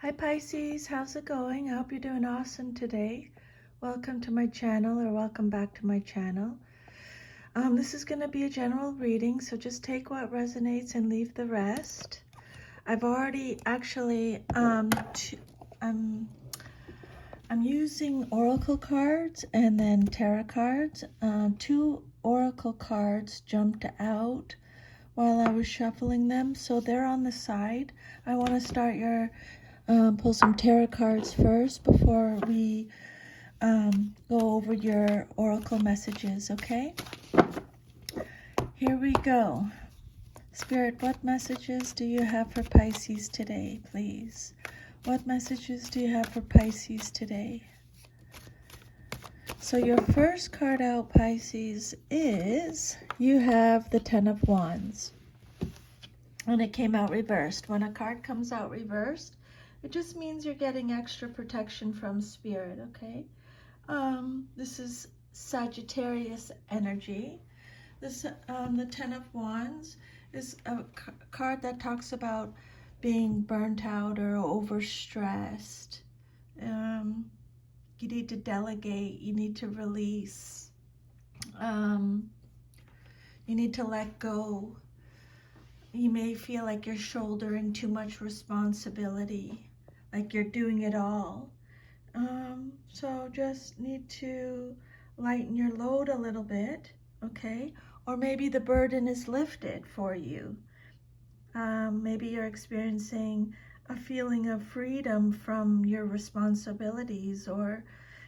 Hi Pisces, how's it going? I hope you're doing awesome today. Welcome to my channel, or welcome back to my channel. This is going to be a general reading, so just take what resonates and leave the rest. I've already actually, I'm using oracle cards and then tarot cards. Two oracle cards jumped out while I was shuffling them, so they're on the side. I want to start pull some tarot cards first before we go over your oracle messages, okay? Here we go. Spirit, what messages do you have for Pisces today, please? What messages do you have for Pisces today? So your first card out, Pisces, is you have the Ten of Wands. And it came out reversed. When a card comes out reversed, it just means you're getting extra protection from Spirit, okay? This is Sagittarius energy. The Ten of Wands is a card that talks about being burnt out or overstressed. You need to delegate. You need to release. You need to let go. You may feel like you're shouldering too much responsibility, like you're doing it all. So just need to lighten your load a little bit, okay? Or maybe the burden is lifted for you. Maybe you're experiencing a feeling of freedom from your responsibilities, or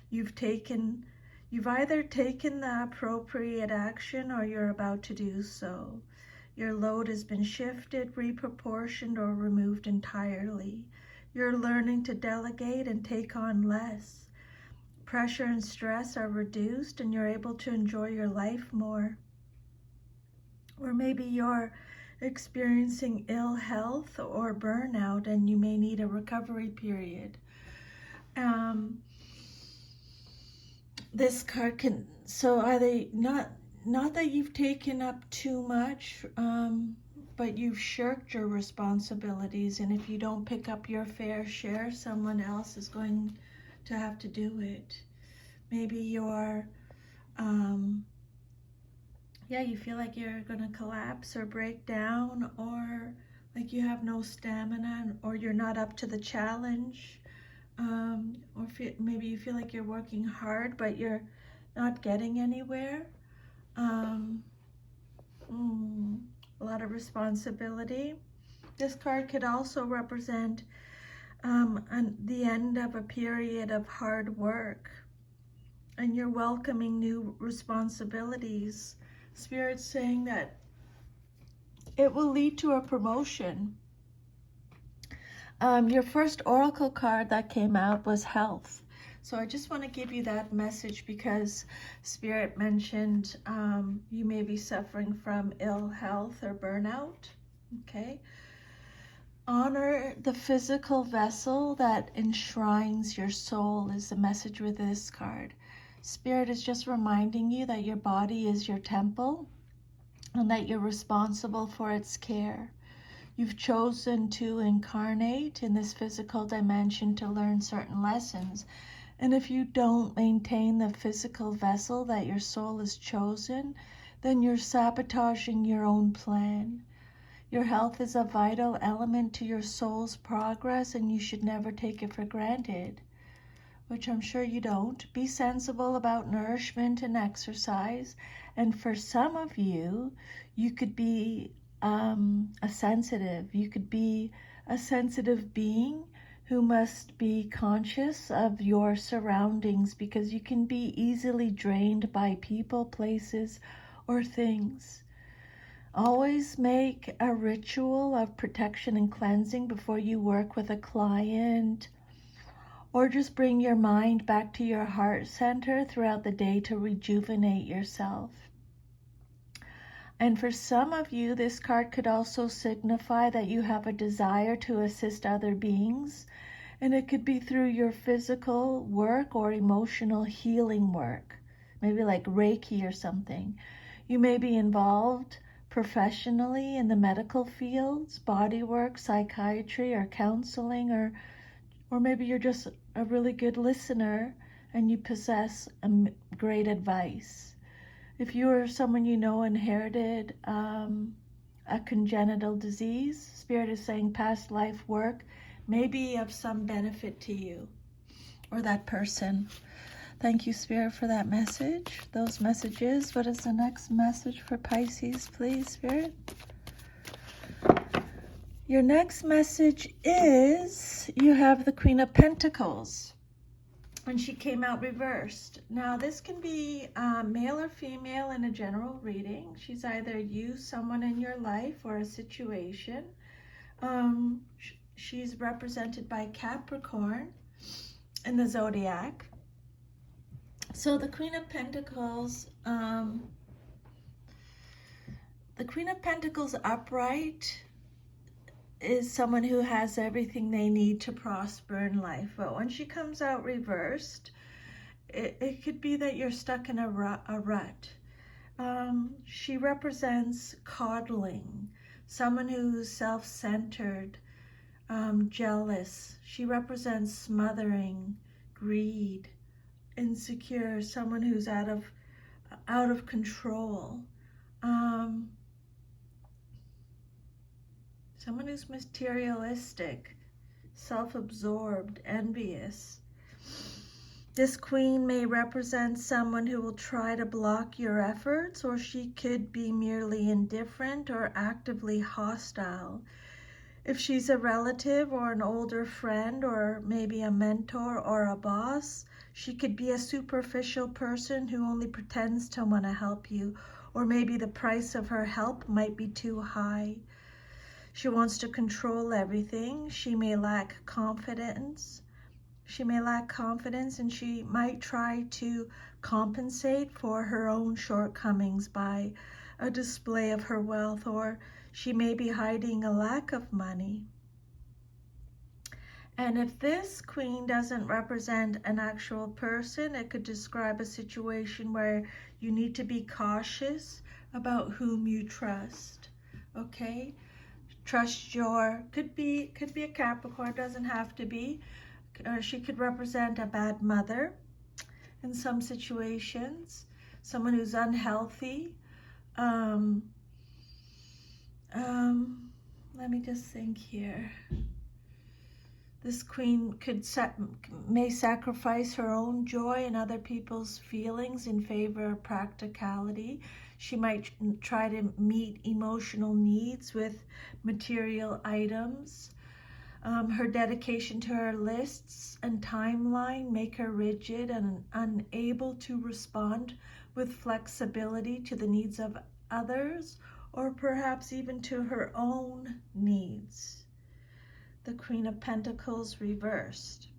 you've either taken the appropriate action or you're about to do so. Your load has been shifted, reproportioned, or removed entirely. You're learning to delegate and take on less. Pressure and stress are reduced and you're able to enjoy your life more. Or maybe you're experiencing ill health or burnout and you may need a recovery period. This card can, so are they not that you've taken up too much, but you've shirked your responsibilities, and if you don't pick up your fair share, someone else is going to have to do it. Maybe you're, you feel like you're going to collapse or break down, or like you have no stamina, or you're not up to the challenge. Maybe you feel like you're working hard, but you're not getting anywhere. A lot of responsibility. This card could also represent the end of a period of hard work, and you're welcoming new responsibilities. Spirit's saying that it will lead to a promotion. Your first oracle card that came out was health. So I just want to give you that message because Spirit mentioned you may be suffering from ill health or burnout, okay? Honor the physical vessel that enshrines your soul is the message with this card. Spirit is just reminding you that your body is your temple and that you're responsible for its care. You've chosen to incarnate in this physical dimension to learn certain lessons. And if you don't maintain the physical vessel that your soul has chosen, then you're sabotaging your own plan. Your health is a vital element to your soul's progress, and you should never take it for granted, which I'm sure you don't. Be sensible about nourishment and exercise. And for some of you, you could be a sensitive. You could be a sensitive being who must be conscious of your surroundings, because you can be easily drained by people, places, or things. Always make a ritual of protection and cleansing before you work with a client, or just bring your mind back to your heart center throughout the day to rejuvenate yourself. And for some of you, this card could also signify that you have a desire to assist other beings, and it could be through your physical work or emotional healing work, maybe like Reiki or something. You may be involved professionally in the medical fields, body work, psychiatry, or counseling, or Or maybe you're just a really good listener and you possess great advice. If you or someone you know inherited a congenital disease, Spirit is saying past life work may be of some benefit to you or that person. Thank you, Spirit, for that message, those messages. What is the next message for Pisces, please, Spirit? Your next message is you have the Queen of Pentacles, and she came out reversed. Now, this can be male or female in a general reading. She's either you, someone in your life, or a situation. She's represented by Capricorn in the zodiac. So the Queen of Pentacles, upright is someone who has everything they need to prosper in life. But when she comes out reversed, it could be that you're stuck in a rut. She represents coddling, someone who's self-centered, jealous. She represents smothering, greed, insecure, someone who's out of control. Someone who's materialistic, self-absorbed, envious. This queen may represent someone who will try to block your efforts, or she could be merely indifferent or actively hostile. If she's a relative or an older friend or maybe a mentor or a boss, she could be a superficial person who only pretends to want to help you, or maybe the price of her help might be too high. She wants to control everything. She may lack confidence. And she might try to compensate for her own shortcomings by a display of her wealth, or she may be hiding a lack of money. And if this queen doesn't represent an actual person, it could describe a situation where you need to be cautious about whom you trust. Okay? Trust could be a Capricorn, doesn't have to be. She could represent a bad mother in some situations, someone who's unhealthy. Let me just think here. This queen may sacrifice her own joy and other people's feelings in favor of practicality. She might try to meet emotional needs with material items. Her dedication to her lists and timeline make her rigid and unable to respond with flexibility to the needs of others, or perhaps even to her own needs. The Queen of Pentacles reversed.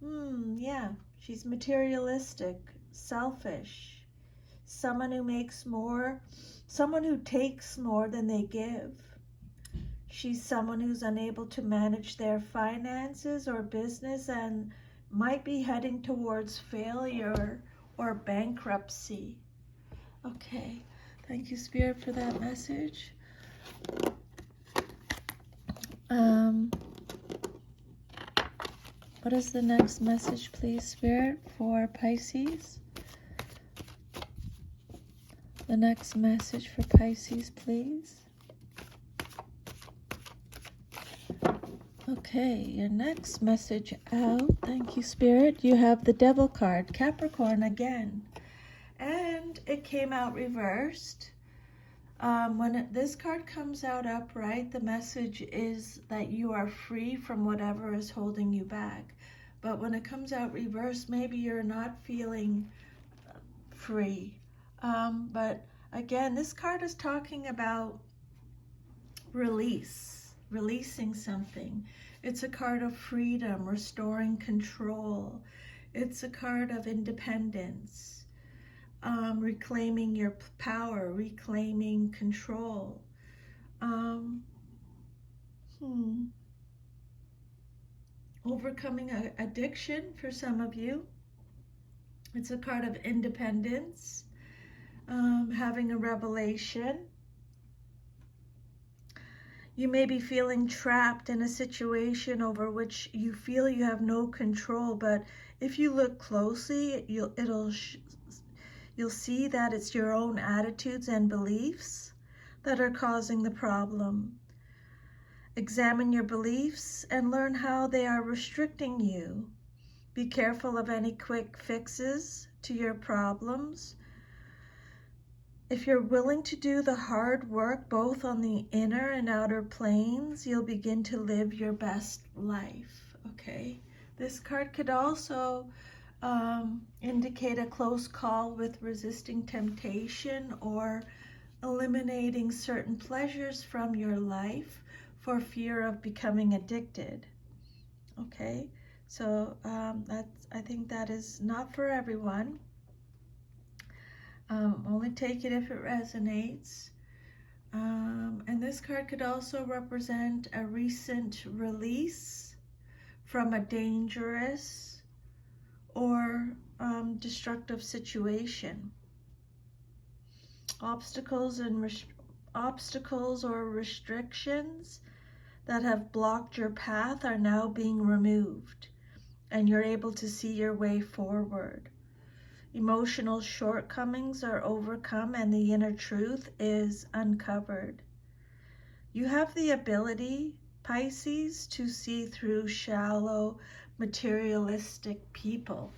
Yeah, she's materialistic, selfish, someone who makes more, someone who takes more than they give. She's someone who's unable to manage their finances or business and might be heading towards failure or bankruptcy. Okay, thank you, Spirit, for that message. What is the next message, please, Spirit, for Pisces? The next message for Pisces, please. Okay, your next message out. Thank you, Spirit. You have the Devil card, Capricorn again. And it came out reversed. When this card comes out upright, the message is that you are free from whatever is holding you back. But when it comes out reversed, maybe you're not feeling free. But again, this card is talking about releasing something. It's a card of freedom, restoring control. It's a card of independence. Reclaiming your power, reclaiming control. Overcoming addiction for some of you. It's a card of independence. Having a revelation. You may be feeling trapped in a situation over which you feel you have no control, but if you look closely, you'll see that it's your own attitudes and beliefs that are causing the problem. Examine your beliefs and learn how they are restricting you. Be careful of any quick fixes to your problems. If you're willing to do the hard work both on the inner and outer planes, you'll begin to live your best life, okay? This card could also indicate a close call with resisting temptation or eliminating certain pleasures from your life for fear of becoming addicted, okay? So I think that is not for everyone. Only take it if it resonates. And this card could also represent a recent release from a dangerous or destructive situation. Obstacles or restrictions that have blocked your path are now being removed, and you're able to see your way forward. Emotional shortcomings are overcome and the inner truth is uncovered. You have the ability, Pisces, to see through shallow, materialistic people.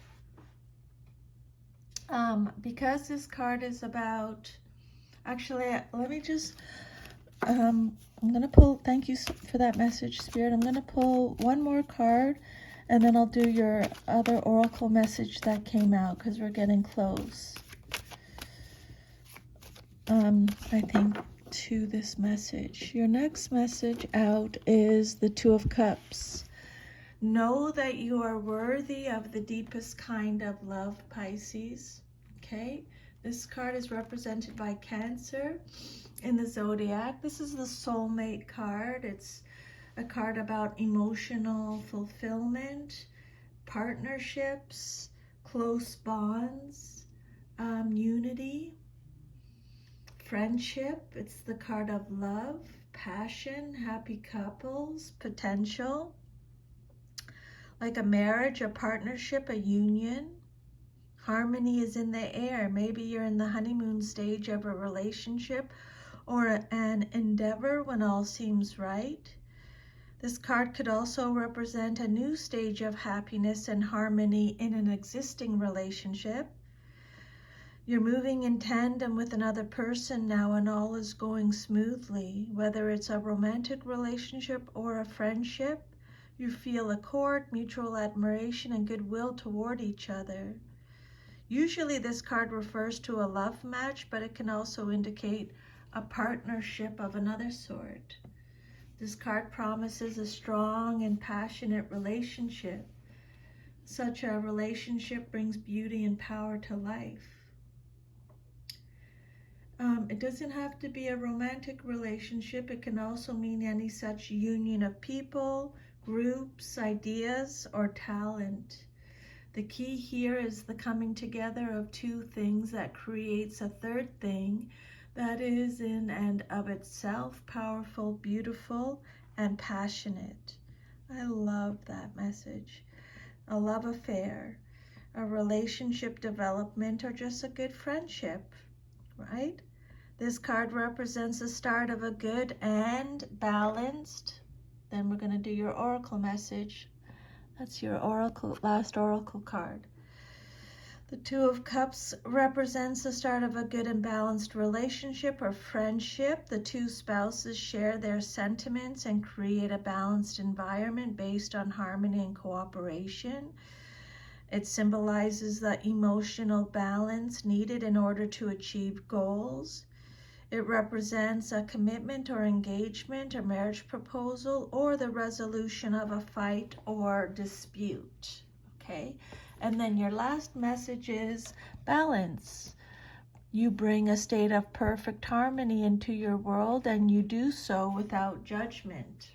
Because this card is about, actually, let me just, I'm going to pull, thank you for that message, Spirit. I'm going to pull one more card, and then I'll do your other oracle message that came out because we're getting close, I think, to this message. Your next message out is the Two of Cups. Know that you are worthy of the deepest kind of love, Pisces. Okay? This card is represented by Cancer in the zodiac. This is the soulmate card. It's a card about emotional fulfillment, partnerships, close bonds, unity, friendship. It's the card of love, passion, happy couples, potential, like a marriage, a partnership, a union. Harmony is in the air. Maybe you're in the honeymoon stage of a relationship or an endeavor when all seems right. This card could also represent a new stage of happiness and harmony in an existing relationship. You're moving in tandem with another person now and all is going smoothly. Whether it's a romantic relationship or a friendship, you feel accord, mutual admiration, and goodwill toward each other. Usually this card refers to a love match, but it can also indicate a partnership of another sort. This card promises a strong and passionate relationship. Such a relationship brings beauty and power to life. It doesn't have to be a romantic relationship. It can also mean any such union of people, groups, ideas, or talent. The key here is the coming together of two things that creates a third thing that is in and of itself powerful, beautiful, and passionate. I love that message. A love affair, a relationship development, or just a good friendship, right? This card represents the start of a good and balanced. Then we're going to do your oracle message. That's your oracle, last oracle card. The Two of Cups represents the start of a good and balanced relationship or friendship. The two spouses share their sentiments and create a balanced environment based on harmony and cooperation. It symbolizes the emotional balance needed in order to achieve goals. It represents a commitment or engagement, a marriage proposal, or the resolution of a fight or dispute, okay? And then your last message is balance. You bring a state of perfect harmony into your world, and you do so without judgment.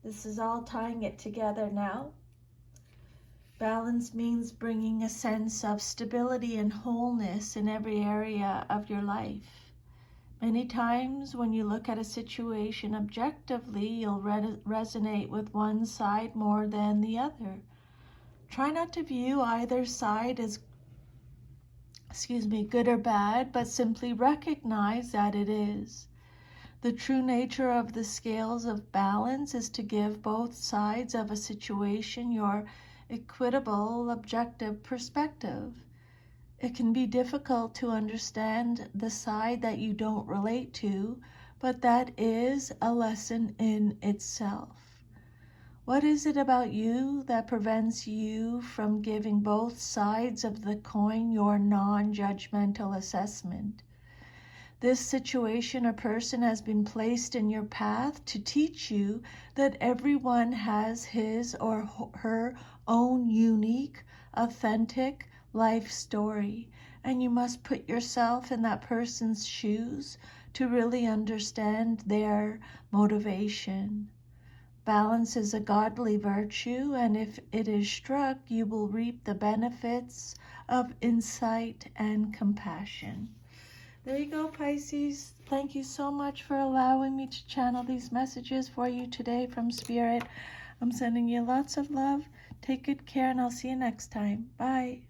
This is all tying it together now. Balance means bringing a sense of stability and wholeness in every area of your life. Many times when you look at a situation objectively, you'll resonate with one side more than the other. Try not to view either side as good or bad, but simply recognize that it is. The true nature of the scales of balance is to give both sides of a situation your equitable, objective perspective. It can be difficult to understand the side that you don't relate to, but that is a lesson in itself. What is it about you that prevents you from giving both sides of the coin your non-judgmental assessment? This situation or person has been placed in your path to teach you that everyone has his or her own unique, authentic life story, and you must put yourself in that person's shoes to really understand their motivation. Balance is a godly virtue, and if it is struck, you will reap the benefits of insight and compassion. There you go, Pisces. Thank you so much for allowing me to channel these messages for you today from Spirit. I'm sending you lots of love. Take good care, and I'll see you next time. Bye.